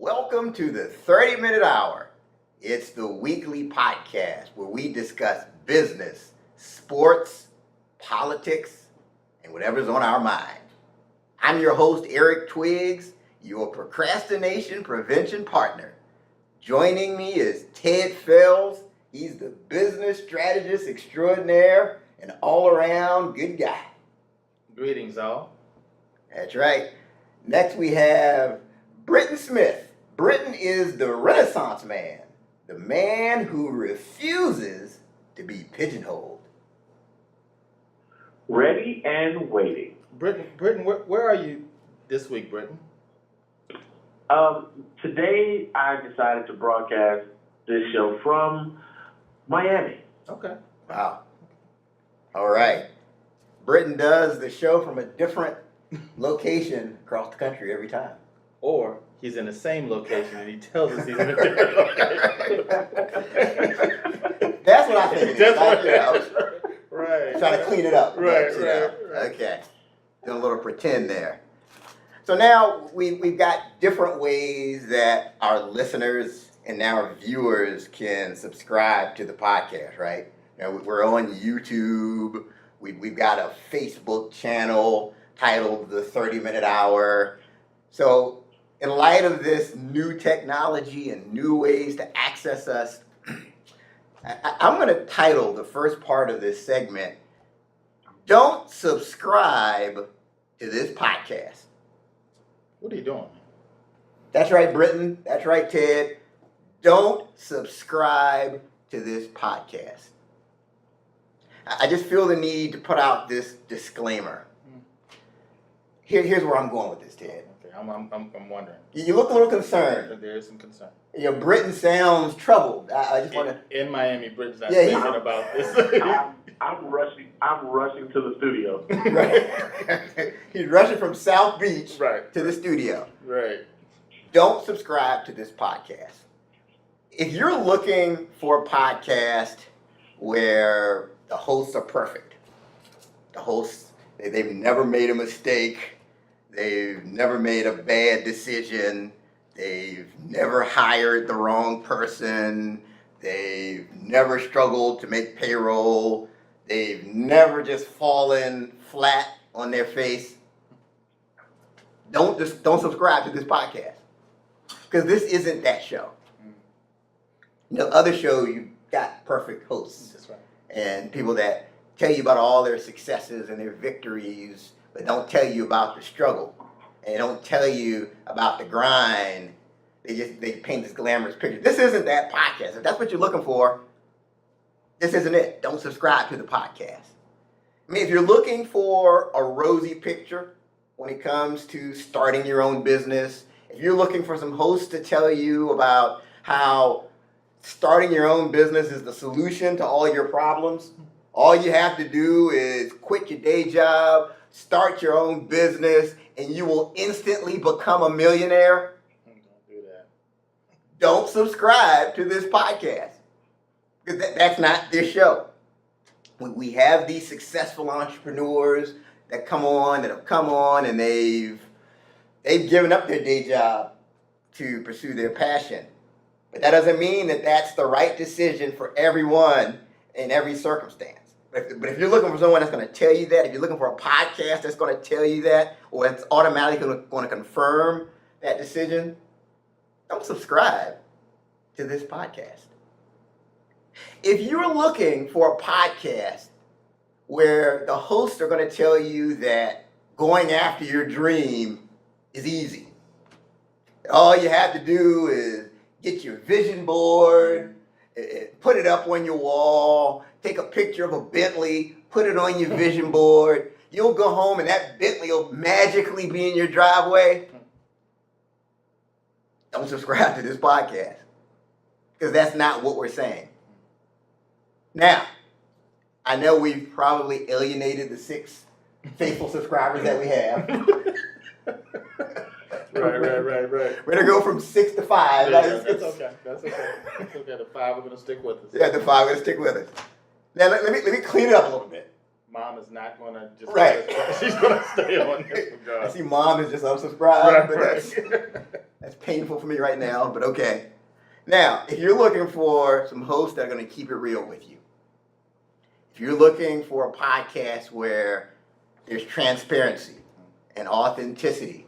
Welcome to the 30-Minute Hour. It's the weekly podcast where we discuss business, sports, politics, and whatever's on our mind. I'm your host, Eric Twiggs, your procrastination prevention partner. Joining me is Ted Fells. He's the business strategist extraordinaire and all-around good guy. Greetings, all. That's right. Next we have Britton Smith. Britton is the Renaissance man, the man who refuses to be pigeonholed. Ready and waiting. Britton, where are you this week, Britton? Today I decided to broadcast this show from Miami. Okay. Wow. All right. Britton does the show from a different location across the country every time. Or he's in the same location and he tells us he's in a different location. That's what I think. That's Like, what, you know, right. trying to clean it up. Right, you know. right. Okay. Doing a little pretend there. So now we've got different ways that our listeners and now our viewers can subscribe to the podcast, right? You know, we're on YouTube. We've got a Facebook channel titled The 30-Minute Hour. So in light of this new technology and new ways to access us, I'm going to title the first part of this segment, Don't Subscribe to This Podcast. What are you doing? That's right, Britton. That's right, Ted. Don't subscribe to this podcast. I just feel the need to put out this disclaimer. Here's where I'm going with this, Ted. Okay, I'm wondering. You look a little concerned. There is some concern. Your Britton sounds troubled. I just want to. In Miami, Britton's not Yeah, thinking about this. I'm rushing to the studio. Right. He's rushing from South Beach Right. to the studio. Right. Don't subscribe to this podcast. If you're looking for a podcast where the hosts are perfect, the hosts, they've never made a mistake, they've never made a bad decision, they've never hired the wrong person, they've never struggled to make payroll, they've never just fallen flat on their face, don't subscribe to this podcast. Because this isn't that show. You know, other shows, you've got perfect hosts. That's right. And people that tell you about all their successes and their victories, but don't tell you about the struggle. And don't tell you about the grind. They paint this glamorous picture. This isn't that podcast. If that's what you're looking for, this isn't it. Don't subscribe to the podcast. I mean, if you're looking for a rosy picture when it comes to starting your own business, if you're looking for some hosts to tell you about how starting your own business is the solution to all your problems, all you have to do is quit your day job, start your own business, and you will instantly become a millionaire, Don't do that. don't subscribe to this podcast. Because that's not this show. We have these successful entrepreneurs that have come on, and they've given up their day job to pursue their passion. But that doesn't mean that that's the right decision for everyone in every circumstance. But if you're looking for someone that's going to tell you that, if you're looking for a podcast that's going to tell you that, or it's automatically going to confirm that decision, don't subscribe to this podcast. If you're looking for a podcast where the hosts are going to tell you that going after your dream is easy, all you have to do is get your vision board, put it up on your wall, take a picture of a Bentley, put it on your vision board. You'll go home and that Bentley will magically be in your driveway. Don't subscribe to this podcast, because that's not what we're saying. Now, I know we've probably alienated the 6 faithful subscribers that we have. Right. We're going to go from 6 to 5. That's okay. That's okay. The 5 are going to stick with us. Yeah, the 5 are going to stick with us. Now, let me clean it up a little bit. Mom is not going to just. Right. She's going to stay on this I regard. see mom is just unsubscribed, Right, but right. that's painful for me right now, but okay. Now, if you're looking for some hosts that are going to keep it real with you, if you're looking for a podcast where there's transparency and authenticity,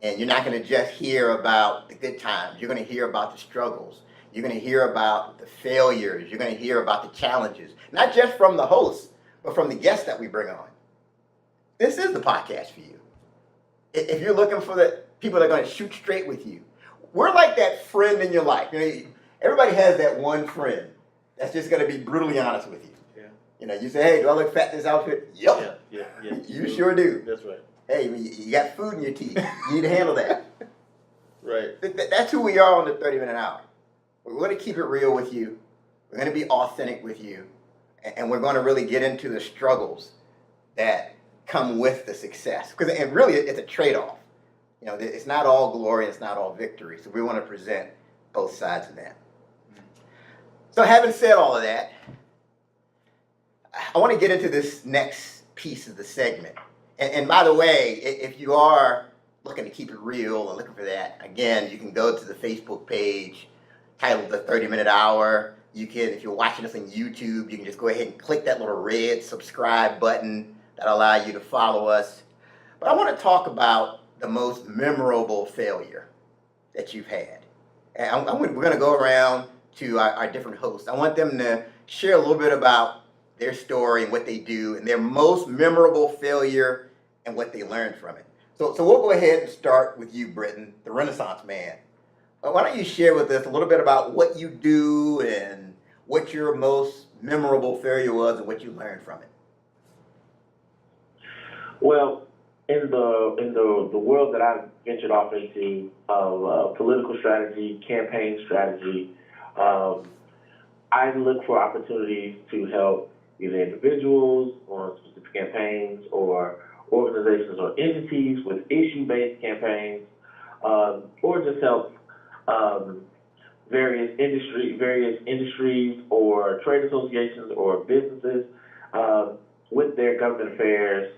and you're not going to just hear about the good times, you're going to hear about the struggles, you're going to hear about the failures, you're going to hear about the challenges, not just from the hosts, but from the guests that we bring on. This is the podcast for you. If you're looking for the people that are going to shoot straight with you, we're like that friend in your life. You know, everybody has that one friend that's just going to be brutally honest with you. Yeah. You know, you say, hey, do I look fat in this outfit? Yep. Yeah. You sure do. That's right. Hey, you got food in your teeth. You need to handle that. Right. That's who we are on the 30-minute hour. We're going to keep it real with you. We're going to be authentic with you. And we're going to really get into the struggles that come with the success. Because really, it's a trade-off. You know, it's not all glory, it's not all victory. So we want to present both sides of that. So having said all of that, I want to get into this next piece of the segment. And by the way, if you are looking to keep it real and looking for that, again, you can go to the Facebook page titled The 30-Minute Hour. You can, if you're watching this on YouTube, you can just go ahead and click that little red subscribe button that'll allow you to follow us. But I want to talk about the most memorable failure that you've had. And we're going to go around to our different hosts. I want them to share a little bit about their story and what they do and their most memorable failure and what they learned from it. So we'll go ahead and start with you, Britton, the Renaissance man. Why don't you share with us a little bit about what you do and what your most memorable failure was and what you learned from it? Well, in the world that I've ventured off into of political strategy, campaign strategy, I look for opportunities to help either individuals on specific campaigns or organizations or entities with issue-based campaigns, or just help various industries or trade associations or businesses with their government affairs,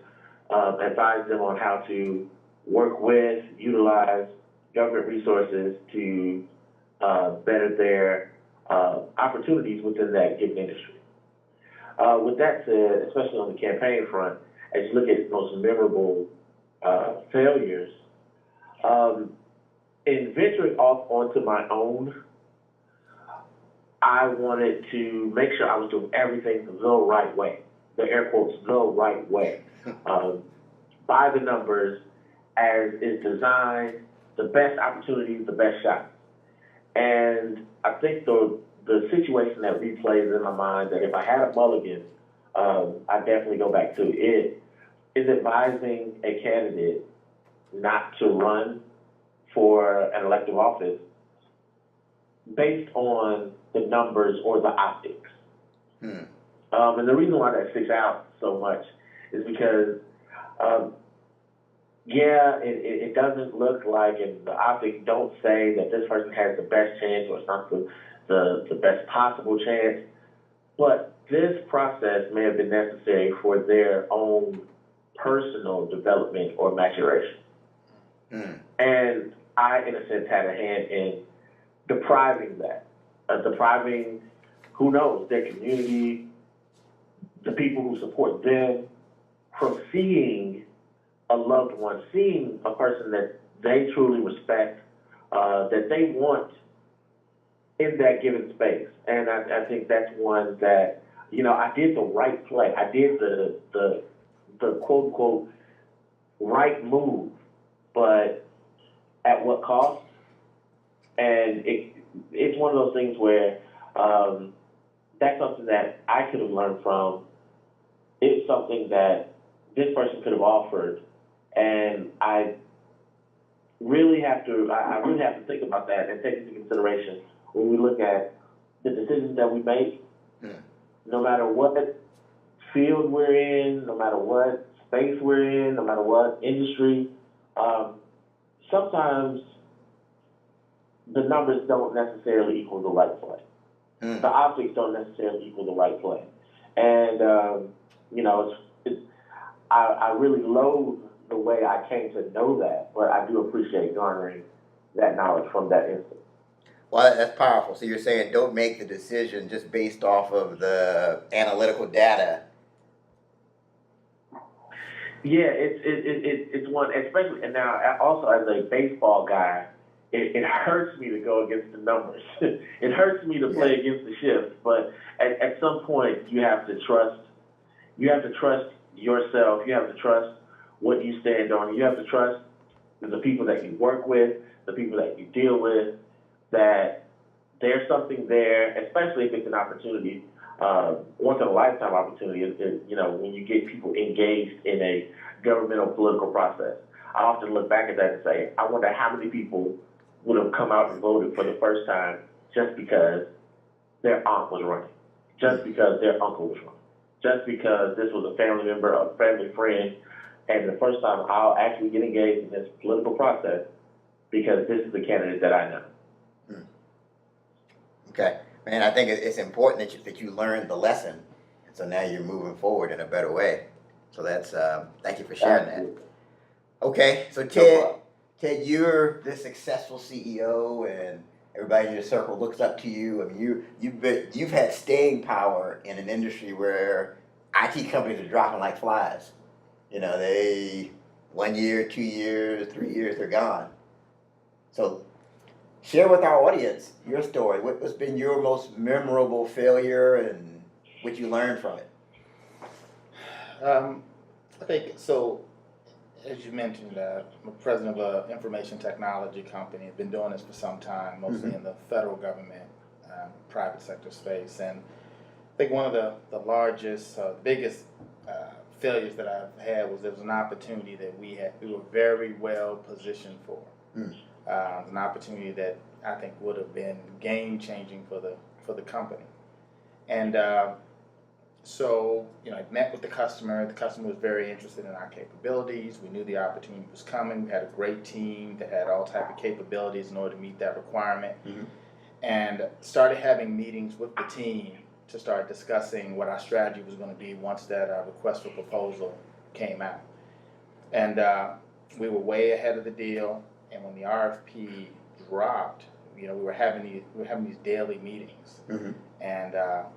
advise them on how to work with, utilize government resources to better their opportunities within that given industry. With that said, especially on the campaign front, as you look at most memorable failures, in venturing off onto my own, I wanted to make sure I was doing everything the right way, the air quotes, the right way, by the numbers, as is designed, the best opportunities, the best shots. And I think the situation that replays in my mind that if I had a mulligan, I'd definitely go back to it, is advising a candidate not to run for an elective office based on the numbers or the optics. And the reason why that sticks out so much is because, it doesn't look like, and the optics don't say that this person has the best chance or it's not the best possible chance, but this process may have been necessary for their own personal development or maturation. And I, in a sense, had a hand in depriving that, depriving, who knows, their community, the people who support them, from seeing a loved one, seeing a person that they truly respect, that they want in that given space. And I think that's one that, I did the right play. I did the quote unquote right move, but at what cost? And it's one of those things where that's something that I could have learned from. It's something that this person could have offered, and I really have to think about that and take into consideration when we look at the decisions that we make. No matter what field we're in, no matter what space we're in, no matter what industry, sometimes the numbers don't necessarily equal the right play. The optics don't necessarily equal the right play. And, I really loathe the way I came to know that, but I do appreciate garnering that knowledge from that instance. Well, that's powerful. So you're saying don't make the decision just based off of the analytical data. Yeah, it's one, especially, and now also as a baseball guy, it hurts me to go against the numbers. It hurts me to play against the shifts, but at some point you have to trust. You have to trust yourself. You have to trust what you stand on. You have to trust the people that you work with, the people that you deal with, that there's something there, especially if it's an opportunity, once in a lifetime opportunity, when you get people engaged in a governmental political process. I often look back at that and say, I wonder how many people would have come out and voted for the first time just because their aunt was running, just because their uncle was running, just because this was a family member, a family friend, and the first time I'll actually get engaged in this political process because this is the candidate that I know. Okay, man, I think it's important that you learned the lesson, and so now you're moving forward in a better way. So that's thank you for sharing that. Okay, so Ted, you're this successful CEO, and everybody in your circle looks up to you. I mean, you've had staying power in an industry where IT companies are dropping like flies. You know, 1 year, 2 years, 3 years, they're gone. So share with our audience your story. What's been your most memorable failure and what you learned from it? I think so. As you mentioned, I'm president of an information technology company. I've been doing this for some time, mostly in the federal government, private sector space. And I think one of the largest, biggest failures that I've had was there was an opportunity that we were very well positioned for. An opportunity that I think would have been game changing for the company. And so, I met with the customer. The customer was very interested in our capabilities. We knew the opportunity was coming. We had a great team that had all type of capabilities in order to meet that requirement. And started having meetings with the team to start discussing what our strategy was going to be once that request for proposal came out. And we were way ahead of the deal. And when the RFP dropped, we were having these daily meetings. And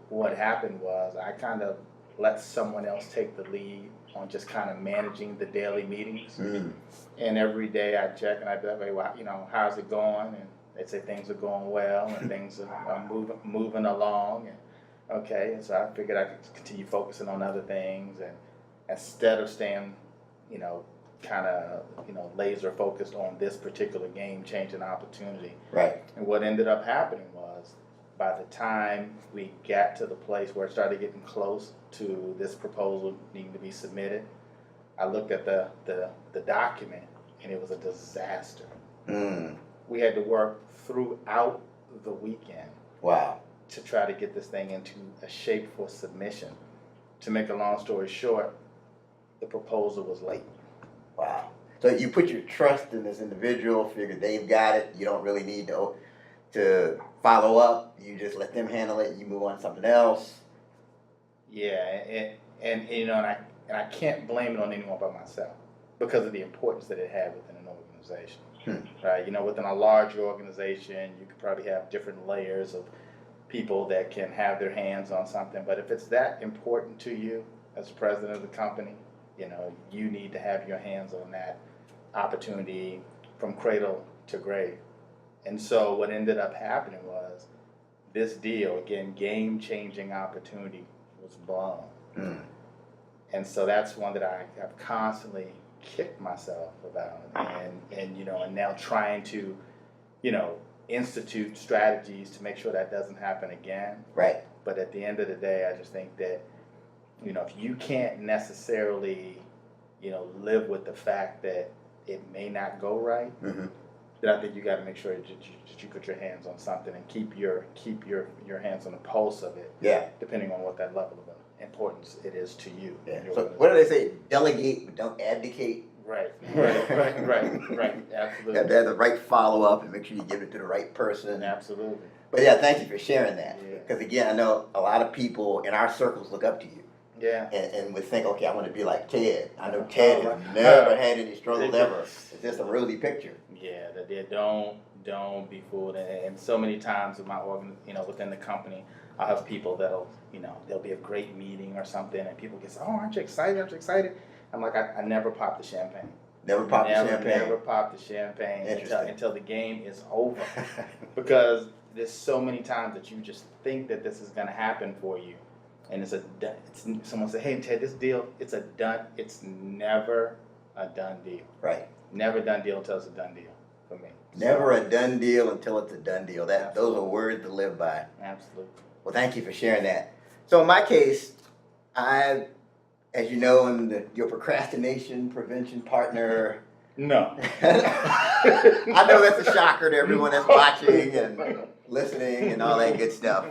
what happened was I kind of let someone else take the lead on just kind of managing the daily meetings. And every day I check and I'd be like, well, how's it going? And they'd say things are going well and things are moving along. And okay, and so I figured I could continue focusing on other things, and instead of staying, kind of, laser focused on this particular game changing opportunity. Right. And what ended up happening was, by the time we got to the place where it started getting close to this proposal needing to be submitted, I looked at the document and it was a disaster. We had to work throughout the weekend. Wow. To try to get this thing into a shape for submission. To make a long story short, the proposal was late. Wow. So you put your trust in this individual, figured they've got it, you don't really need to follow up, you just let them handle it, you move on to something else. Yeah, and I can't blame it on anyone but myself because of the importance that it had within an organization. Right? Within a larger organization, you could probably have different layers of people that can have their hands on something, but if it's that important to you as the president of the company, you need to have your hands on that opportunity from cradle to grave. And so what ended up happening was this deal, again, game-changing opportunity, was blown. And so that's one that I have constantly kicked myself about, and now trying to, institute strategies to make sure that doesn't happen again. Right. But at the end of the day, I just think that, if you can't necessarily, live with the fact that it may not go right, then I think you got to make sure that you put your hands on something and keep your hands on the pulse of it. Yeah. Depending on what that level of importance it is to you. Yeah. So what do they say? Delegate, but don't abdicate. Right. Absolutely. You have to have the right follow-up and make sure you give it to the right person. Absolutely. But yeah, thank you for sharing that. Yeah. Because again, I know a lot of people in our circles look up to you. Yeah. and would think, okay, I want to be like Ted. I know Ted has never had any struggles ever. It's just a rosy picture. Yeah, that they don't be fooled. And so many times with my within the company, I'll have people that'll, there'll be a great meeting or something, and people get, oh, aren't you excited? Aren't you excited? I'm like, I never pop the champagne. Never pop the champagne. Never pop the champagne Interesting. until the game is over. Because there's so many times that you just think that this is going to happen for you, and someone say, hey Ted, this deal, it's never a done deal. Right. Never a done deal until it's a done deal for me. Never a done deal until it's a done deal. Those are words to live by. Absolutely. Well, thank you for sharing that. So in my case, as you know, I'm your procrastination prevention partner. No. I know that's a shocker to everyone that's watching and listening and all that good stuff.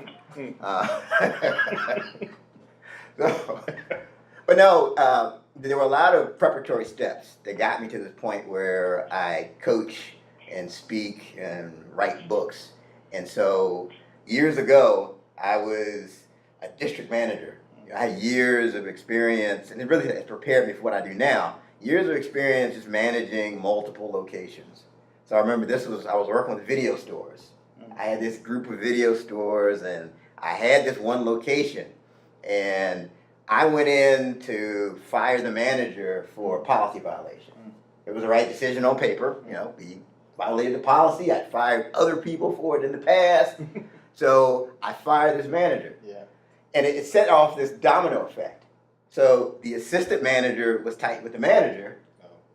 But no, there were a lot of preparatory steps that got me to this point where I coach and speak and write books. And so years ago, I was a district manager. I had years of experience, and it really has prepared me for what I do now. Years of experience just managing multiple locations. So I remember I was working with video stores. I had this group of video stores, and I had this one location, and I went in to fire the manager for a policy violation. It was the right decision on paper. We violated the policy. I'd fired other people for it in the past. So I fired this manager. Yeah. And it set off this domino effect. So the assistant manager was tight with the manager.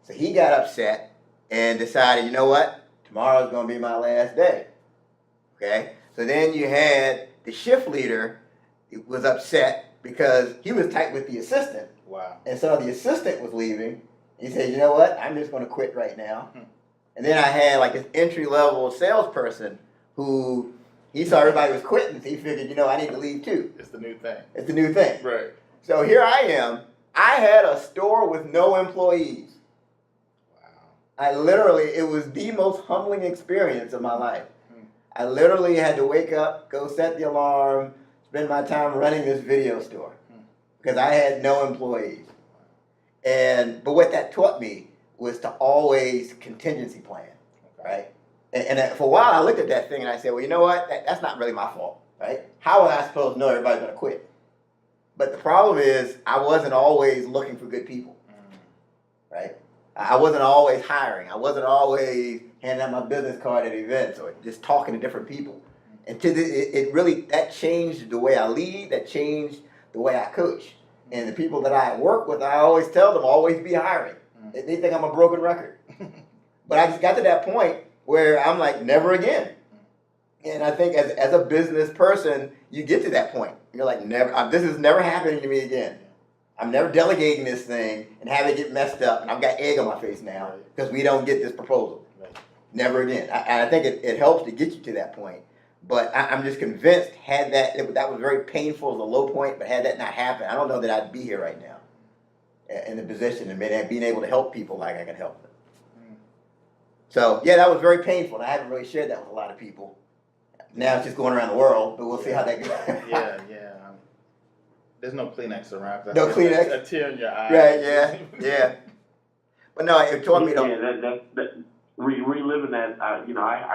So he got upset and decided, you know what? Tomorrow's going to be my last day. Okay? So then you had the shift leader was upset because he was tight with the assistant. Wow. And so the assistant was leaving. He said, you know what? I'm just going to quit right now. And then I had like this entry-level salesperson who he saw everybody was quitting, so he figured, I need to leave too. It's the new thing. It's the new thing. Right. So here I am. I had a store with no employees. Wow. It was the most humbling experience of my life. I literally had to wake up, go set the alarm, spend my time running this video store because I had no employees. But what that taught me was to always contingency plan, right? And for a while I looked at that thing and I said, well, you know what? That's not really my fault, right? How was I supposed to know everybody's going to quit? But the problem is I wasn't always looking for good people, right? I wasn't always hiring. I wasn't always handing out my business card at events or just talking to different people. And that changed the way I lead, that changed the way I coach. And the people that I work with, I always tell them, always be hiring. They think I'm a broken record. But I just got to that point where I'm like, never again. And I think as a business person, you get to that point. You're like, never. This is never happening to me again. I'm never delegating this thing and have it get messed up. And I've got egg on my face now because we don't get this proposal. Right. Never again. I think it helps to get you to that point. But I'm just convinced that was very painful as a low point, but had that not happened, I don't know that I'd be here right now in the position and being able to help people like I can help them. So, yeah, that was very painful, and I haven't really shared that with a lot of people. Now it's just going around the world, but we'll see how that goes. Yeah. There's no Kleenex around. No Kleenex? A tear in your eye. Right, yeah. But no, it taught me to... Yeah, reliving that, I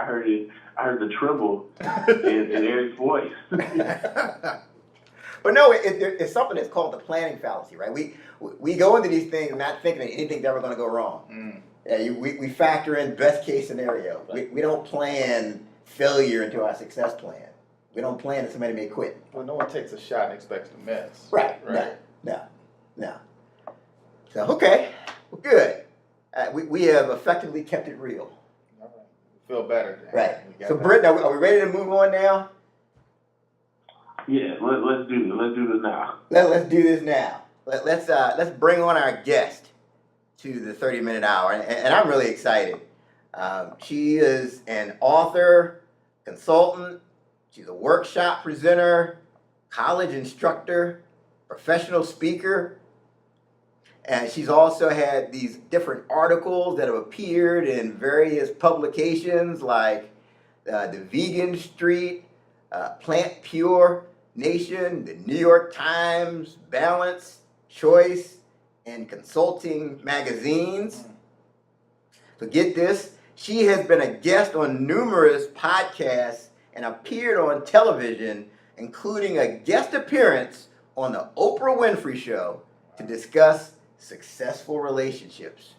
heard it. I heard the tremble in Eric's voice. But no, it's something that's called the planning fallacy, right? We go into these things not thinking that anything's ever going to go wrong. Yeah, we factor in best case scenario. Right. We don't plan failure into our success plan. We don't plan that somebody may quit. Well, no one takes a shot and expects to miss. Right. No. So, okay. Well, good. We have effectively kept it real. All right. Feel better. Dan. Right. We got So, that. Britton, are we ready to move on now? Yeah, let's do this. Let's do this now. Let's do this now. Let's bring on our guest to the 30-minute hour, and I'm really excited. She is an author, consultant. She's a workshop presenter, college instructor, professional speaker. And she's also had these different articles that have appeared in various publications like The Vegan Street, Plant Pure, Nation, the New York Times, Balance, Choice, and Consulting magazines. So get this, she has been a guest on numerous podcasts and appeared on television, including a guest appearance on the Oprah Winfrey Show to discuss successful relationships.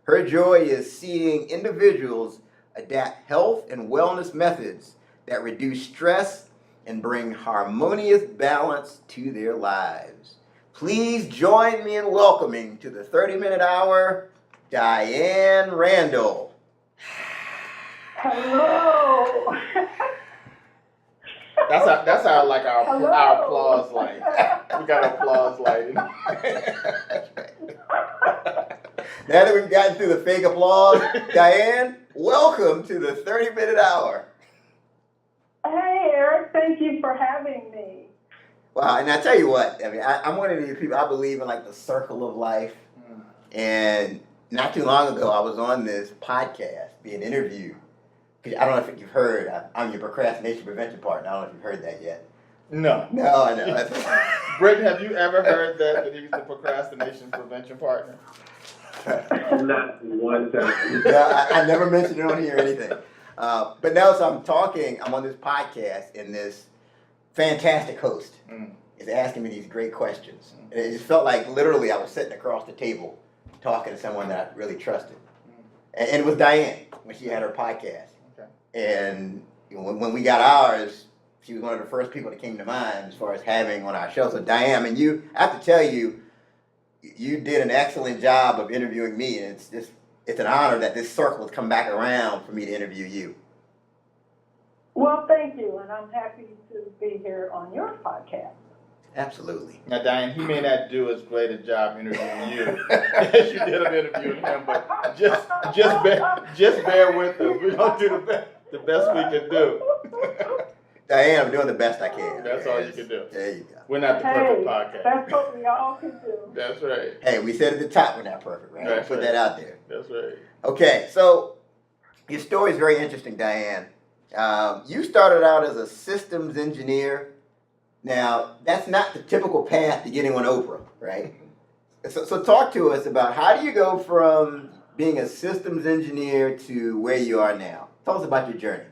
Her joy is seeing individuals adapt health and wellness methods that reduce stress and bring harmonious balance to their lives. Please join me in welcoming to the 30-minute hour, Diane Randall. Hello. That's our like Hello. our applause light. We got an applause light. Now that we've gotten through the fake applause, Diane, welcome to the 30-minute hour. Hey, Eric. Thank you for having me. Wow, and I tell you what, I mean, I'm one of these people, I believe in like the circle of life. And not too long ago, I was on this podcast being interviewed. I don't know if you've heard, I'm your procrastination prevention partner. I don't know if you've heard that yet. No. No, I know. Britton, have you ever heard that he's the procrastination prevention partner? Not one time. No, I never mentioned it on here or anything. But now, so I'm on this podcast, and this fantastic host is asking me these great questions. And it just felt like literally I was sitting across the table talking to someone that I really trusted. And it was Diane when she had her podcast. Okay. And you know, when we got ours, she was one of the first people that came to mind as far as having on our show. So Diane, I mean, I have to tell you, you did an excellent job of interviewing me, and it's an honor that this circle has come back around for me to interview you. Well, thank you, and I'm happy to be here on your podcast. Absolutely. Now, Diane, he may not do as great a job interviewing you as you did of interviewing him, but just bear with us. We're gonna do the best we can do. Diane, I'm doing the best I can. That's all you can do. There you go. We're not the perfect podcast. That's what we all can do. That's right. Hey, we said at the top we're not perfect, right? That's Put right. that out there. That's right. Okay, so your story is very interesting, Diane. You started out as a systems engineer. Now, that's not the typical path to getting on Oprah, right? So talk to us about how do you go from being a systems engineer to where you are now? Tell us about your journey.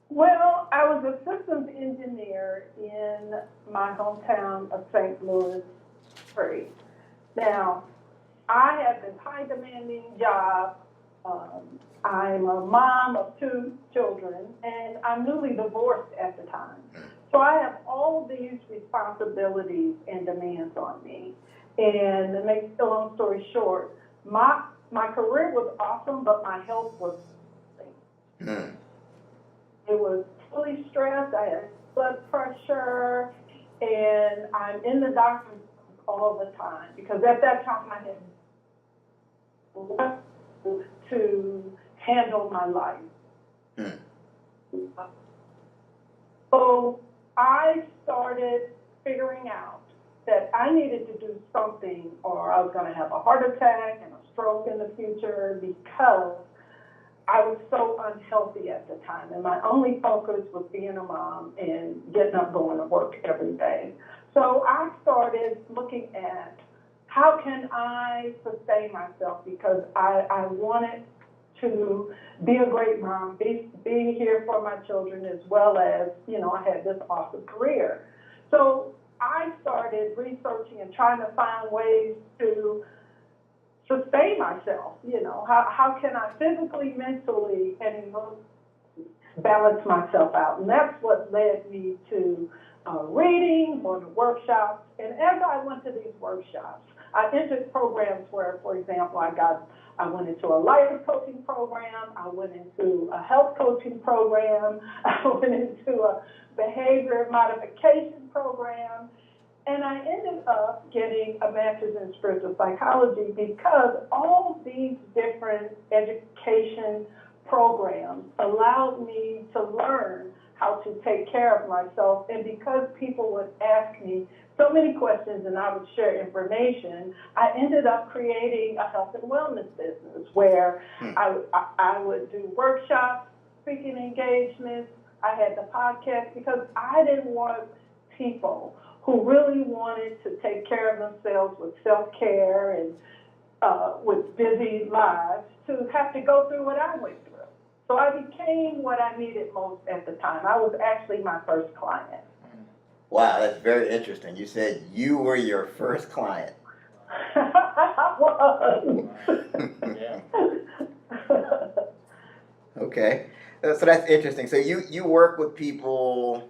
Well, I was a systems engineer in my hometown of St. Louis, Missouri. Now, I have this high demanding job. I'm a mom of 2 children, and I'm newly divorced at the time. So I have all these responsibilities and demands on me. And to make a long story short, my career was awesome, but my health was It was fully stressed. I had blood pressure, and I'm in the doctor's all the time because at that time I had to handle my life. So I started figuring out that I needed to do something or I was going to have a heart attack and a stroke in the future because I was so unhealthy at the time, and my only focus was being a mom and getting up, going to work every day. So I started looking at how can I sustain myself because I wanted to be a great mom, be here for my children as well as, I had this awesome career. So I started researching and trying to find ways to sustain myself, how can I physically, mentally, and emotionally balance myself out? And that's what led me to reading, going to workshops. And as I went to these workshops, I entered programs where, for example, I went into a life coaching program, I went into a health coaching program, I went into a behavior modification program. And I ended up getting a master's in spiritual psychology because all these different education programs allowed me to learn how to take care of myself. And because people would ask me so many questions and I would share information, I ended up creating a health and wellness business where I would do workshops, speaking engagements. I had the podcast because I didn't want people who really wanted to take care of themselves with self-care and with busy lives to have to go through what I went through. So I became what I needed most at the time. I was actually my first client. Wow, that's very interesting. You said you were your first client. I was. Yeah. Okay, so that's interesting. So you work with people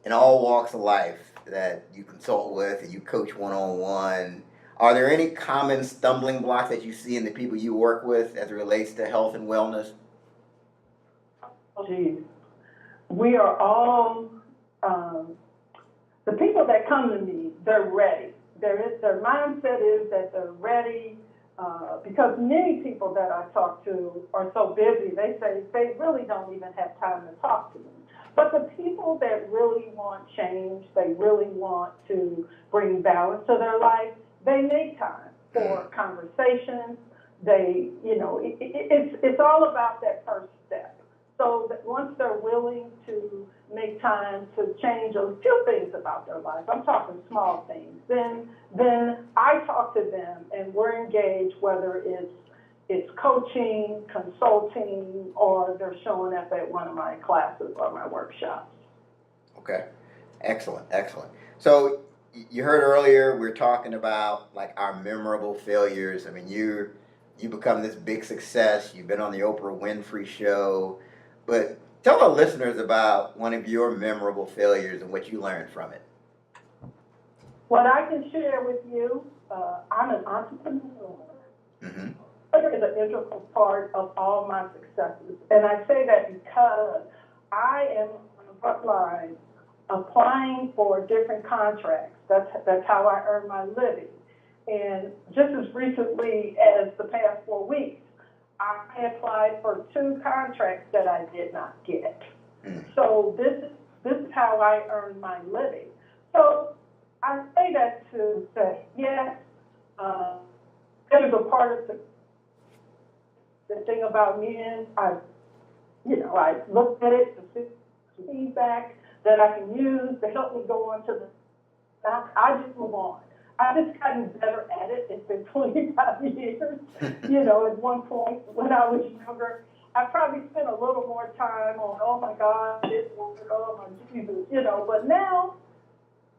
in all walks of life that you consult with and you coach one-on-one. Are there any common stumbling blocks that you see in the people you work with as it relates to health and wellness? Geez. We are all, the people that come to me, they're ready. Their mindset is that they're ready, because many people that I talk to are so busy, they say they really don't even have time to talk to me. But the people that really want change, they really want to bring balance to their life, they make time for conversations. They, it's all about that first step. So that once they're willing to make time to change a few things about their life, I'm talking small things, then I talk to them and we're engaged, whether it's coaching, consulting, or they're showing up at one of my classes or my workshops. Okay, excellent. So you heard earlier we were talking about like our memorable failures. I mean, you become this big success. You've been on the Oprah Winfrey Show, but tell our listeners about one of your memorable failures and what you learned from it. What I can share with you, I'm an entrepreneur. Mm-hmm. It is an integral part of all my successes. And I say that because I am on the front line applying for different contracts. That's how I earn my living. And just as recently as the past 4 weeks, I applied for 2 contracts that I did not get. So this is how I earn my living. So I say that to say, yes, that is a part of the thing about me is I looked at it to see feedback that I can use to help me go on to the now. I just move on. I've just gotten better at it. It's been 25 years. At one point when I was younger, I probably spent a little more time on, oh my God, this work, oh my Jesus, but now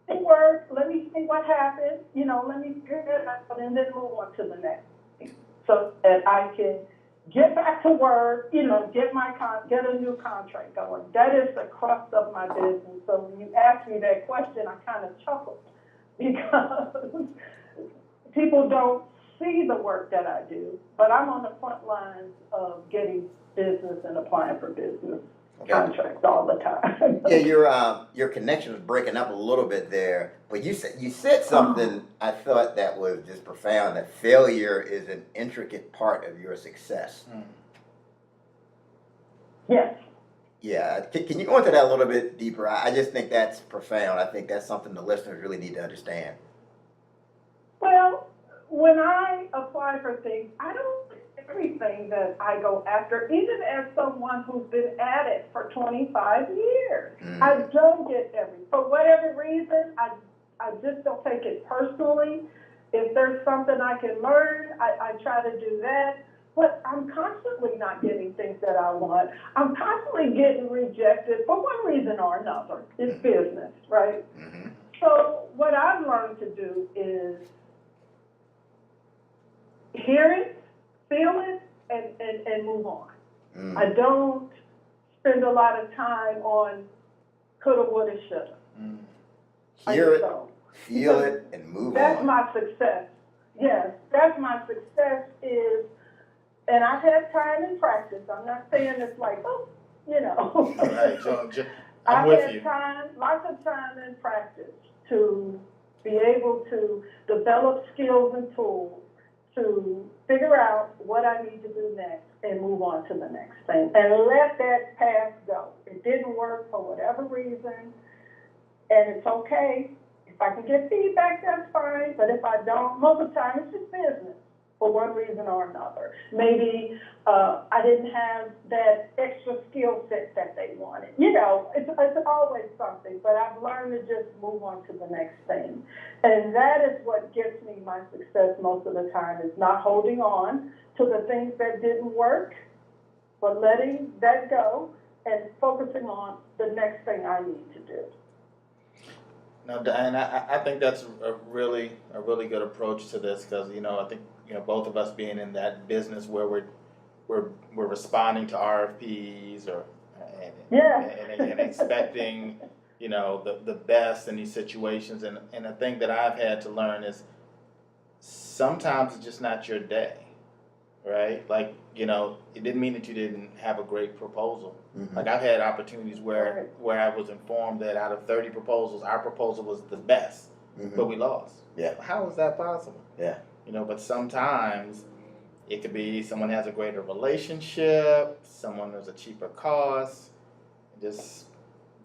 it works. Let me see what happens, let me figure it out and then move on to the next thing so that I can get back to work, get a new contract going. That is the crux of my business. So when you asked me that question, I kind of chuckled because people don't see the work that I do, but I'm on the front lines of getting business and applying for business contracts all the time. Yeah, your connection was breaking up a little bit there, but you said something I thought that was just profound, that failure is an intricate part of your success. Yes. Yeah, can you go into that a little bit deeper? I just think that's profound. I think that's something the listeners really need to understand. Well, when I apply for things, I don't get everything that I go after, even as someone who's been at it for 25 years. I don't get everything. For whatever reason, I just don't take it personally. If there's something I can learn, I try to do that. But I'm constantly not getting things that I want. I'm constantly getting rejected for one reason or another. It's business, right? Mm-hmm. So what I've learned to do is hear it, feel it, and move on. I don't spend a lot of time on coulda, woulda, shoulda. Hear it, feel it, and move on. That's my success. Yes, that's my success is, and I've had time and practice. I'm not saying it's like, Right, I'm I've with had you. lots of time and practice to be able to develop skills and tools to figure out what I need to do next and move on to the next thing and let that path go. It didn't work for whatever reason, and it's okay. If I can get feedback, that's fine, but if I don't, most of the time it's just business for one reason or another. Maybe I didn't have that extra skill set that they wanted. always something, but I've learned to just move on to the next thing. And that is what gets me my success most of the time, is not holding on to the things that didn't work, but letting that go and focusing on the next thing I need to do. Now, Diane, I think that's a really good approach to this, because I think both of us being in that business where we're responding to RFPs and expecting the best in these situations, and the thing that I've had to learn is sometimes it's just not your day, right? Like it didn't mean that you didn't have a great proposal. Mhm. Like I've had opportunities where I was informed that out of 30 proposals, our proposal was the best, Mhm. but we lost. Yeah. How is that possible? Yeah. But sometimes it could be someone has a greater relationship, someone has a cheaper cost. Just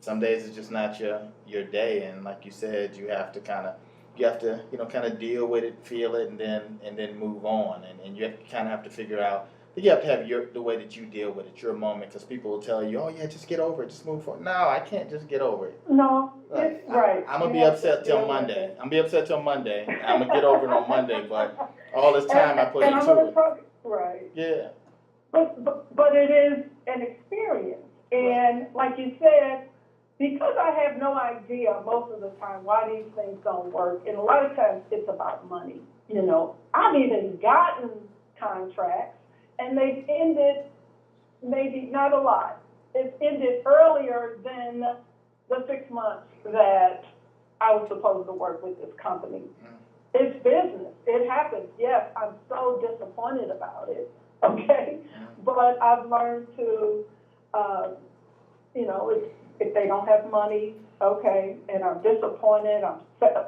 some days it's just not your day, and like you said, you have to kind of deal with it, feel it, and then move on, and you have to figure out. You have to have the way that you deal with it, your moment, because people will tell you, "Oh yeah, just get over it, just move forward." No, I can't just get over it. No, Like, it's right. I'm gonna You be have upset to till deal with Monday. it. I'm gonna be upset till Monday. I'm gonna get over it on Monday, but all this time I put and I'm into gonna it. talk, right. Yeah. But it is an experience. And like you said, because I have no idea most of the time why these things don't work, and a lot of times it's about money. I've even gotten contracts and they've ended, maybe not a lot, it's ended earlier than the 6 months that I was supposed to work with this company. It's business. It happens. Yes, I'm so disappointed about it. Okay, but I've learned to, if they don't have money, okay, and I'm disappointed,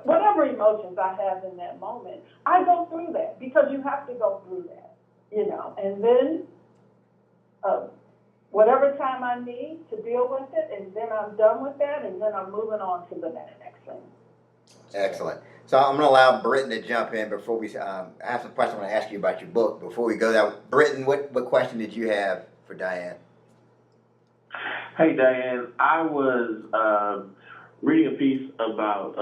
whatever emotions I have in that moment, I go through that, because you have to go through that, and then whatever time I need to deal with it, and then I'm done with that, and then I'm moving on to the next thing. Excellent. So I'm going to allow Britton to jump in before we. I have some questions I want to ask you about your book. Before we go there, Britton, what question did you have for Diane? Hey, Diane, I was reading a piece about,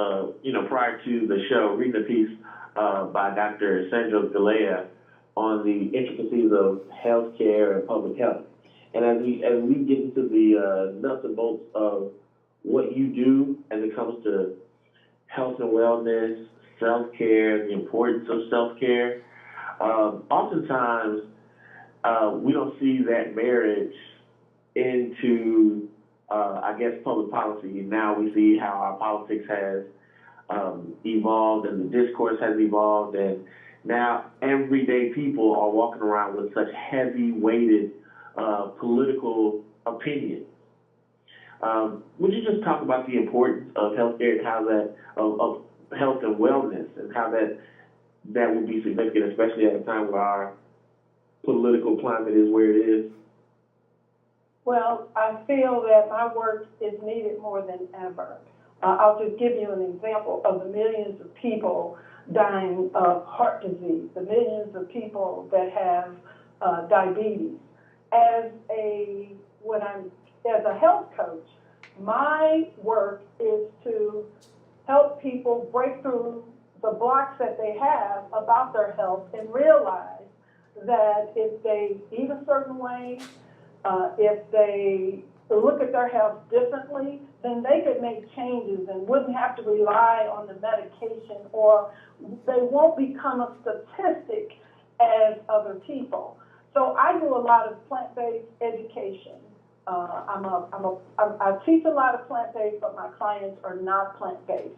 prior to the show, reading a piece by Dr. Sandra Galea on the intricacies of healthcare and public health. And as we get into the nuts and bolts of what you do as it comes to health and wellness, self-care, the importance of self-care, oftentimes we don't see that marriage into, public policy. And now we see how our politics has evolved and the discourse has evolved, and now everyday people are walking around with such heavy-weighted political opinions. Would you just talk about the importance of healthcare and how that of health and wellness, and how that would be significant, especially at a time where our political climate is where it is? Well, I feel that my work is needed more than ever. I'll just give you an example of the millions of people dying of heart disease, the millions of people that have diabetes. As a health coach, my work is to help people break through the blocks that they have about their health and realize that if they eat a certain way, if they look at their health differently, then they could make changes and wouldn't have to rely on the medication, or they won't become a statistic as other people. So I do a lot of plant-based education. I teach a lot of plant-based, but my clients are not plant-based.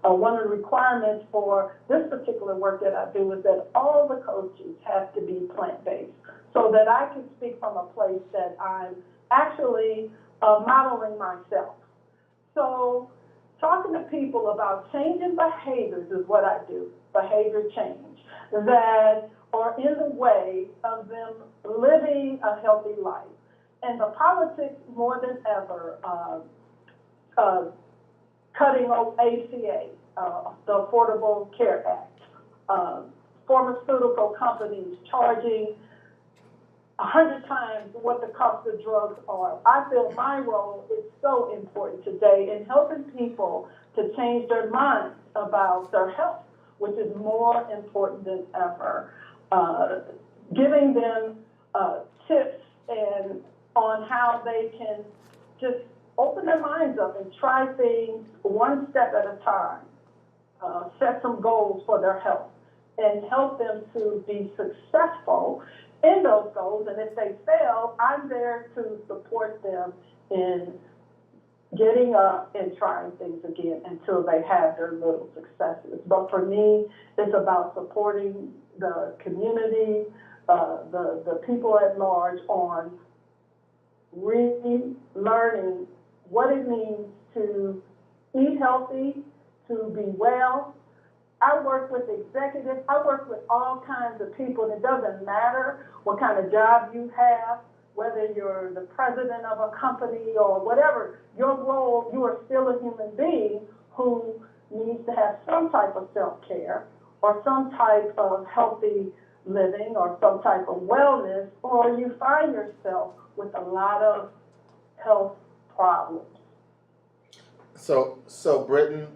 One of the requirements for this particular work that I do is that all the coaches have to be plant-based, so that I can speak from a place that I'm actually modeling myself. So talking to people about changing behaviors is what I do, behavior change, that are in the way of them living a healthy life. And the politics, more than ever, cutting ACA, the Affordable Care Act, pharmaceutical companies charging 100 times what the cost of drugs are. I feel my role is so important today in helping people to change their minds about their health, which is more important than ever. Giving them tips and on how they can just open their minds up and try things one step at a time. Set some goals for their health and help them to be successful in those goals. And if they fail, I'm there to support them in getting up and trying things again until they have their little successes. But for me, it's about supporting the community, the people at large on relearning what it means to eat healthy, to be well. I work with executives, I work with all kinds of people, and it doesn't matter what kind of job you have, whether you're the president of a company or whatever, your role, you are still a human being who needs to have some type of self-care or some type of healthy living or some type of wellness, or you find yourself with a lot of health problems. So Britton,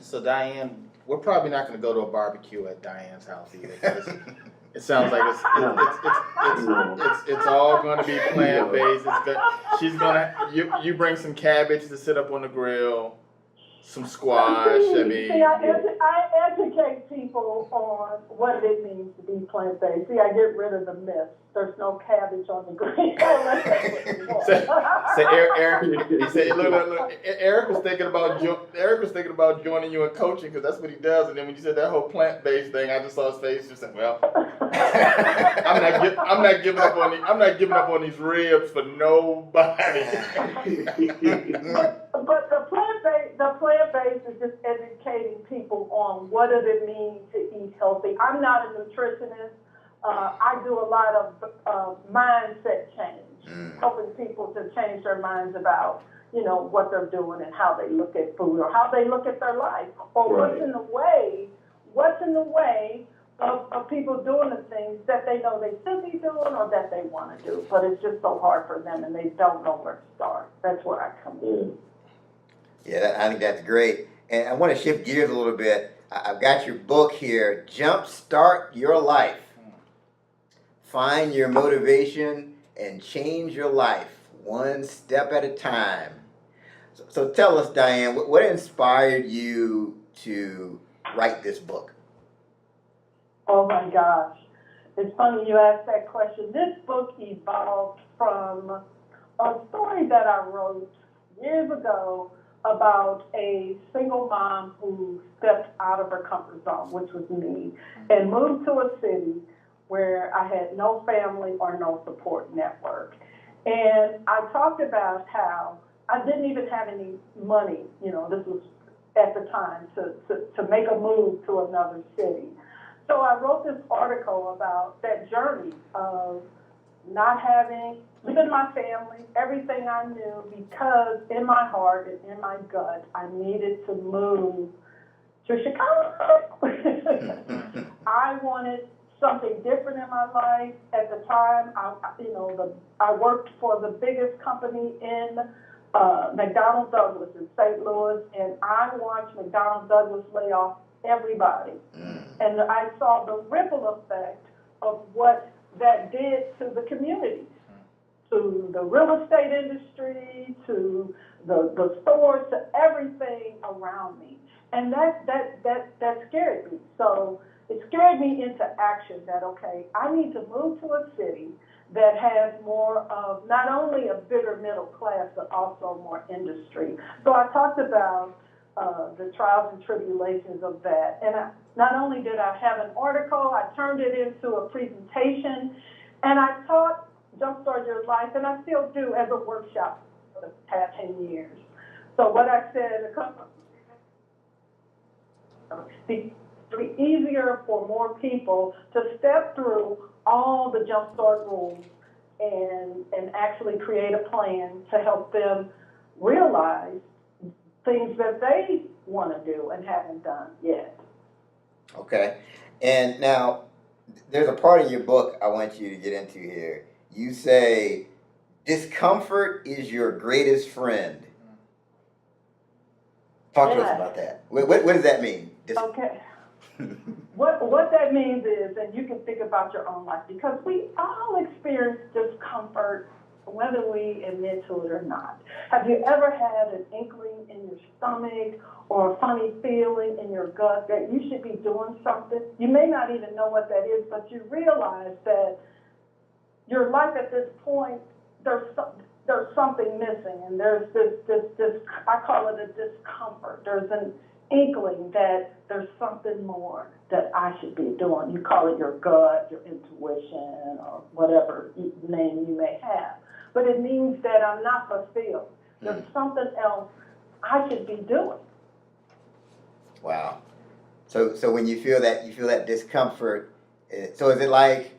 so Diane, we're probably not going to go to a barbecue at Diane's house either. 'Cause it sounds like it's all going to be plant based. She's gonna you bring some cabbage to sit up on the grill, some squash. I mean, See, I educate people on what it means to be plant based. See, I get rid of the myth. There's no cabbage on the grill. Say Eric. He said, look. Eric was thinking about joining you in coaching because that's what he does. And then when you said that whole plant based thing, I just saw his face. Just said, well, I'm not giving up on these ribs for nobody. But the plant based is just educating people on what does it mean to eat healthy. I'm not a nutritionist. I do a lot of mindset change, helping people to change their minds about, what they're doing and how they look at food or how they look at their life, or Right. what's in the way of people doing the things that they know they should be doing or that they want to do, but it's just so hard for them and they don't know where to start. That's where I come in. Yeah, I think that's great. And I want to shift gears a little bit. I've got your book here, Jumpstart Your Life. Find your motivation and change your life one step at a time. So tell us, Diane, what inspired you to write this book? Oh my gosh. It's funny you asked that question. This book evolved from a story that I wrote years ago about a single mom who stepped out of her comfort zone, which was me, and moved to a city where I had no family or no support network. And I talked about how I didn't even have any money, this was at the time, to make a move to another city. So I wrote this article about that journey of not leaving my family, everything I knew, because in my heart and in my gut, I needed to move to Chicago. I wanted something different in my life. At the time, I worked for the biggest company in McDonnell Douglas in St. Louis, and I watched McDonnell Douglas lay off everybody. And I saw the ripple effect of what that did to the community, to the real estate industry, to the stores, to everything around me. And that scared me. So it scared me into action that, okay, I need to move to a city that has more of not only a bigger middle class, but also more industry. So I talked about the trials and tribulations of that. And not only did I have an article, I turned it into a presentation, and I taught Jumpstart Your Life, and I still do as a workshop for the past 10 years. So what I said, be easier for more people to step through all the Jumpstart rules and actually create a plan to help them realize things that they want to do and haven't done yet. Okay. And now, there's a part of your book I want you to get into here. you say discomfort is your greatest friend. Talk to us Yeah. about that. What does that mean? Okay. What that means is, and you can think about your own life, because we all experience discomfort, whether we admit to it or not. Have you ever had an inkling in your stomach or a funny feeling in your gut that you should be doing something? You may not even know what that is, but you realize that your life at this point, there's something missing, and there's this I call it a discomfort. There's an inkling that there's something more that I should be doing. You call it your gut, your intuition, or whatever name you may have. But it means that I'm not fulfilled. There's something else I should be doing. Wow. So when you feel that discomfort, so is it like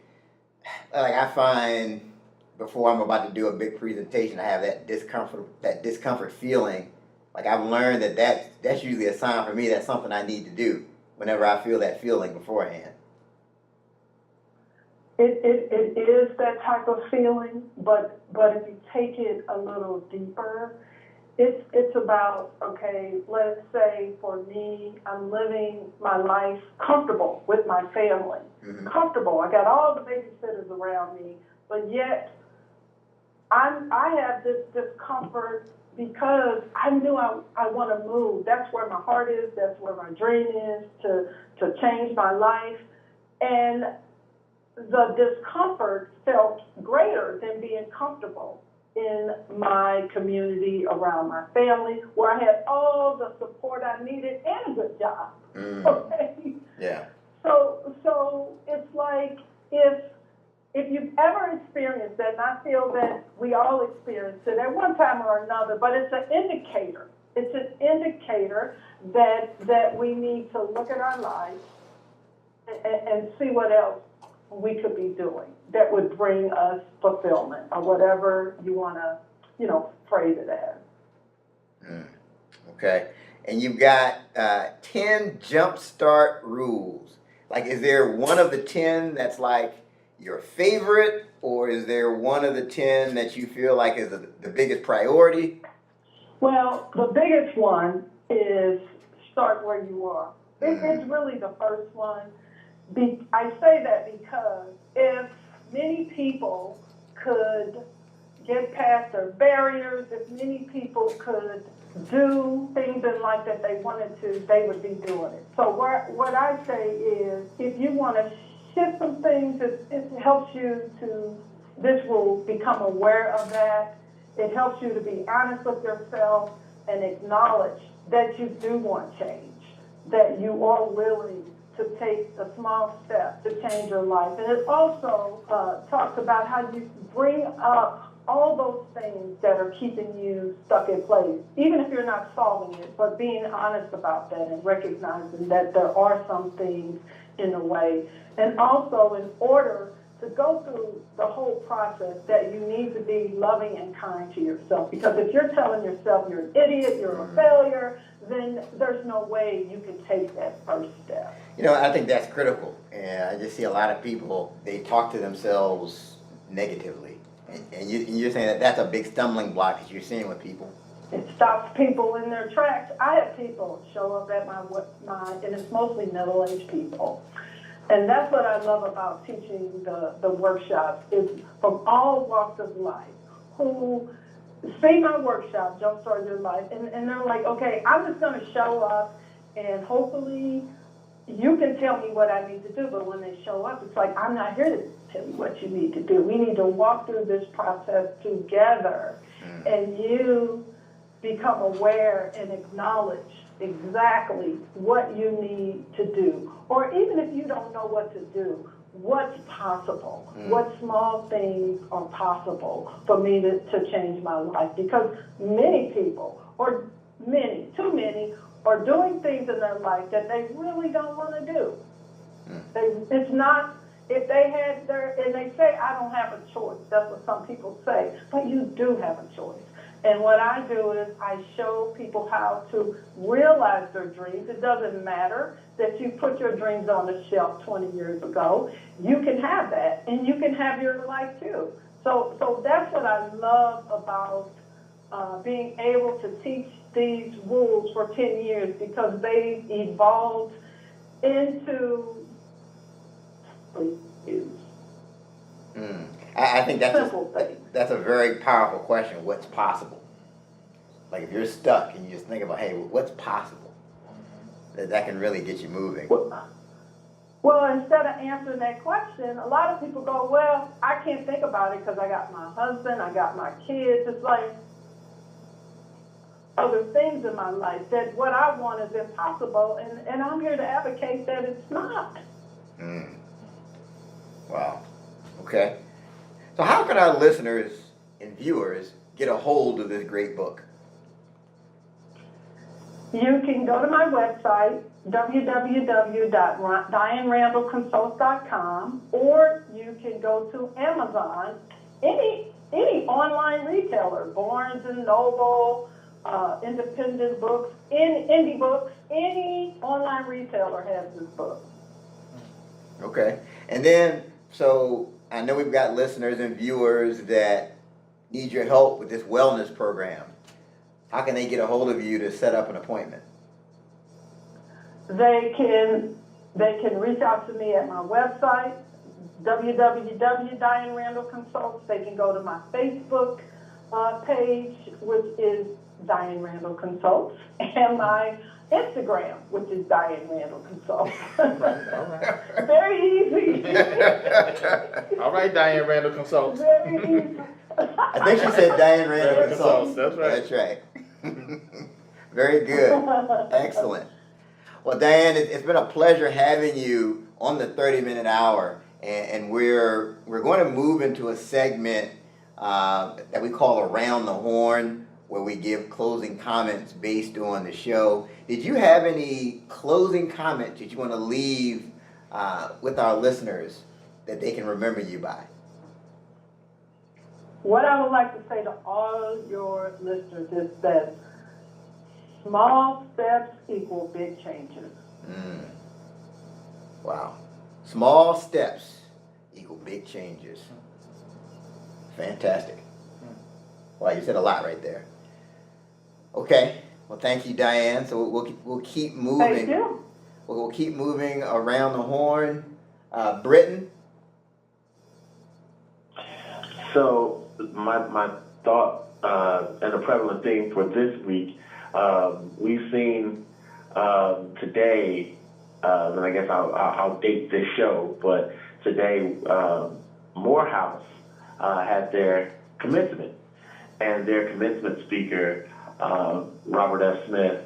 I find before I'm about to do a big presentation, I have that discomfort feeling. Like I've learned that's usually a sign for me that's something I need to do whenever I feel that feeling beforehand. It is that type of feeling, but if you take it a little deeper, it's about, okay, let's say for me, I'm living my life comfortable with my family. Mm-hmm. Comfortable. I got all the babysitters around me, but yet I have this discomfort because I knew I want to move. That's where my heart is. That's where my dream is, to change my life. And the discomfort felt greater than being comfortable in my community, around my family, where I had all the support I needed and a good job. Mm. Okay? Yeah. So it's like if you've ever experienced that, and I feel that we all experience it at one time or another, but it's an indicator. It's an indicator that we need to look at our lives and see what else we could be doing that would bring us fulfillment, or whatever you want to, phrase it as. Mm. Okay. And you've got 10 jumpstart rules. Like, is there one of the 10 that's like your favorite, or is there one of the 10 that you feel like is the biggest priority? Well, the biggest one is start where you are. It's really the first one. I say that because if many people could get past their barriers, if many people could do things in life that they wanted to, they would be doing it. So what I say is, if you want to shift some things, it helps you to, this will become aware of that. It helps you to be honest with yourself and acknowledge that you do want change, that you are willing to take a small step to change your life. And it also talks about how you bring up all those things that are keeping you stuck in place, even if you're not solving it, but being honest about that and recognizing that there are some things in the way. And also, in order to go through the whole process, that you need to be loving and kind to yourself. Because if you're telling yourself you're an idiot, you're a failure, then there's no way you can take that first step. I think that's critical. And I just see a lot of people, they talk to themselves negatively. And you're saying that that's a big stumbling block that you're seeing with people. It stops people in their tracks. I have people show up at my and it's mostly middle-aged people. And that's what I love about teaching the workshops, is from all walks of life, who see my workshop, Jumpstart Your Life, and they're like, okay, I'm just going to show up, and hopefully you can tell me what I need to do. But when they show up, it's like, I'm not here to tell you what you need to do. We need to walk through this process together, and you become aware and acknowledge exactly what you need to do. Or even if you don't know what to do, what's possible? What small things are possible for me to change my life? Because many people, or too many, are doing things in their life that they really don't want to do. It's not, if they had and they say, I don't have a choice. That's what some people say. But you do have a choice. And what I do is I show people how to realize their dreams. It doesn't matter that you put your dreams on the shelf 20 years ago. You can have that, and you can have your life too. So that's what I love about being able to teach these rules for 10 years, because they evolved into I think simple things. that's a very powerful question. What's possible? Like if you're stuck and you just think about, hey, what's possible? That can really get you moving. Well, instead of answering that question, a lot of people go, well, I can't think about it because I got my husband, I got my kids. It's like other things in my life that what I want is impossible, and I'm here to advocate that it's not. Mm. Wow. Okay. So how can our listeners and viewers get a hold of this great book? You can go to my website, www.dianerandallconsult.com, or you can go to Amazon, any online retailer, Barnes and Noble, Independent Books, Indie Books, any online retailer has this book. Okay. And then, so I know we've got listeners and viewers that need your help with this wellness program. How can they get a hold of you to set up an appointment? They can reach out to me at my website, www.DianeRandallConsults. They can go to my Facebook page, which is Diane Randall Consults, and my Instagram, which is Diane Randall Consults. All right. Very easy. All right, Diane Randall Consults. Very easy. I think she said Diane Randall Randall Consults. Consults, that's right. That's right. Very good. Excellent. Well, Diane, it's been a pleasure having you on the 30-minute hour, and we're going to move into a segment that we call Around the Horn, where we give closing comments based on the show. Did you have any closing comments that you want to leave with our listeners that they can remember you by? What I would like to say to all your listeners is that small steps equal big changes. Wow. Small steps equal big changes. Fantastic. Wow, you said a lot right there. Okay. Well, thank you, Diane. So we'll keep moving. Thank you. We'll keep moving around the horn. Britton? So my thought and a prevalent theme for this week, we've seen today, and I guess I'll date this show, but today Morehouse had their commencement, and their commencement speaker, Robert F. Smith,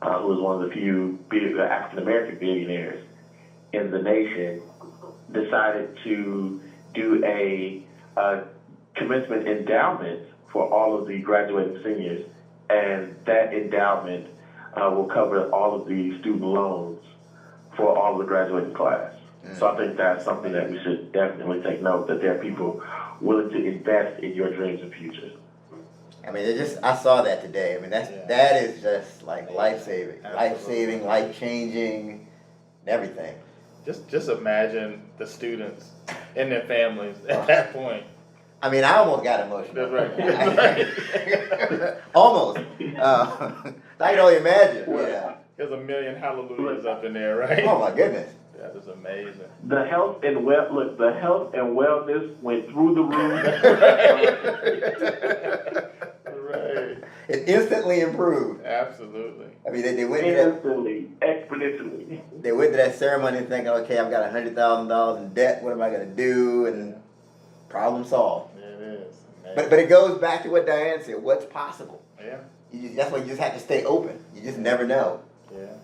who was one of the few African American billionaires in the nation, decided to do a commencement endowment for all of the graduating seniors, and that endowment will cover all of the student loans for all of the graduating class. So I think that's something that we should definitely take note, that there are people willing to invest in your dreams and futures. I mean, I saw that today. I mean, that is just like life-saving, life-changing, everything. Just imagine the students and their families at that point. I mean, I almost got emotional. That's right. Almost. I can only imagine. Yeah. There's a million hallelujahs up in there, right? Oh my goodness. That is amazing. The health and wellness went through the roof. Right. It instantly improved. Absolutely. I mean, they went to that, Instantly, exponentially. they went to that ceremony thinking, okay, I've got $100,000 in debt. What am I going to do? And problem solved. Yeah, it is. But it goes back to what Diane said. What's possible? Yeah. That's why you just have to stay open. You just never know. Yeah.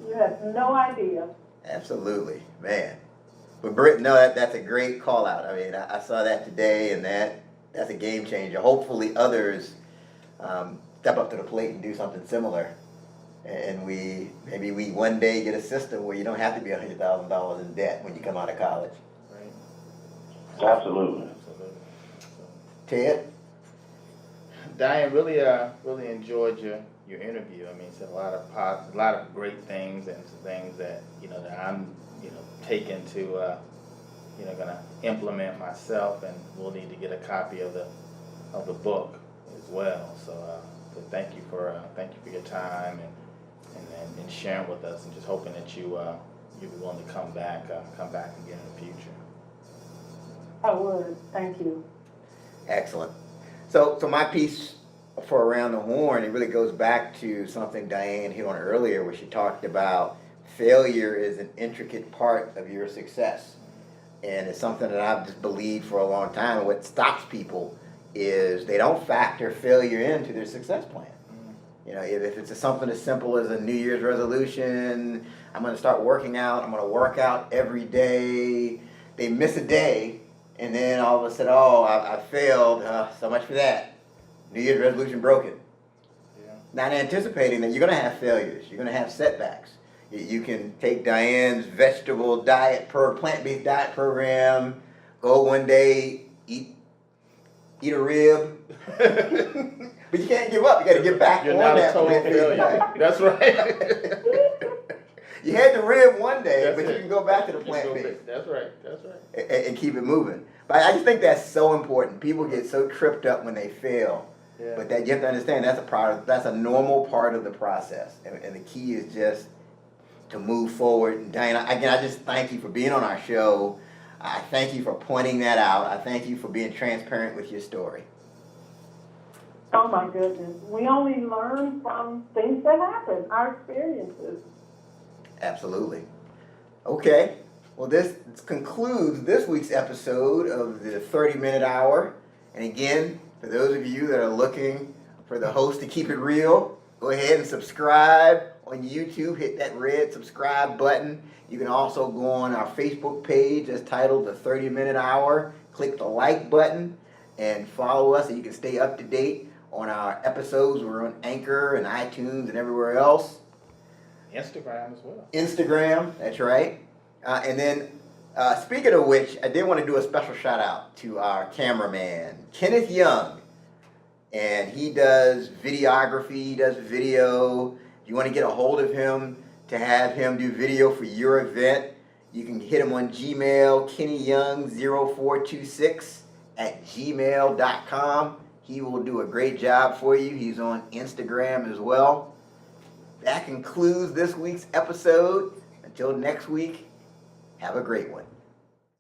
You have no idea. Absolutely, man. But Britt, no, that's a great call out. I mean, I saw that today, and that's a game changer. Hopefully, others step up to the plate and do something similar, and maybe we one day get a system where you don't have to be $100,000 in debt when you come out of college. Right. Absolutely. Absolutely. So, Ted? Diane, really enjoyed your interview. I mean, you said a lot of great things and some things that that I'm taking to gonna implement myself, and we'll need to get a copy of the book as well. So thank you for your time and sharing with us, and just hoping that you'll be willing to come back again in the future. I would, thank you. Excellent. So my piece for Around the Horn, it really goes back to something Diane hit on earlier, where she talked about failure is an intricate part of your success. And it's something that I've just believed for a long time. And what stops people is they don't factor failure into their success plan. You know, if it's something as simple as a New Year's resolution, I'm going to start working out, I'm going to work out every day. They miss a day, and then all of a sudden, oh, I failed. So much for that. New Year's resolution broken. Yeah. Not anticipating that you're going to have failures. You're going to have setbacks. You can take Diane's vegetable diet, plant-based diet program, go one day, eat a rib. But you can't give up. You got to get back You're on not a that total plant-based failure. diet. That's right. You had the rib one day, That's but it. you can go back to the You can go plant-based back. That's right. and keep it moving. But I just think that's so important. People get so tripped up when they fail. Yeah. But that you have to understand that's a normal part of the process. And the key is just to move forward. And Diane, again, I just thank you for being on our show. I thank you for pointing that out. I thank you for being transparent with your story. Oh my goodness, we only learn from things that happen, our experiences. Absolutely. Okay. Well, this concludes this week's episode of the 30-Minute Hour. And again, for those of you that are looking for the host to keep it real, go ahead and subscribe on YouTube. Hit that red subscribe button. You can also go on our Facebook page that's titled The 30-Minute Hour. Click the like button and follow us so you can stay up to date on our episodes. We're on Anchor and iTunes and everywhere else. Instagram as well. Instagram, that's right. And then, speaking of which, I did want to do a special shout out to our cameraman, Kenneth Young. And he does videography, he does video. If you want to get a hold of him to have him do video for your event, you can hit him on Gmail, kennyyoung0426@gmail.com. He will do a great job for you. He's on Instagram as well. That concludes this week's episode. Until next week, have a great one.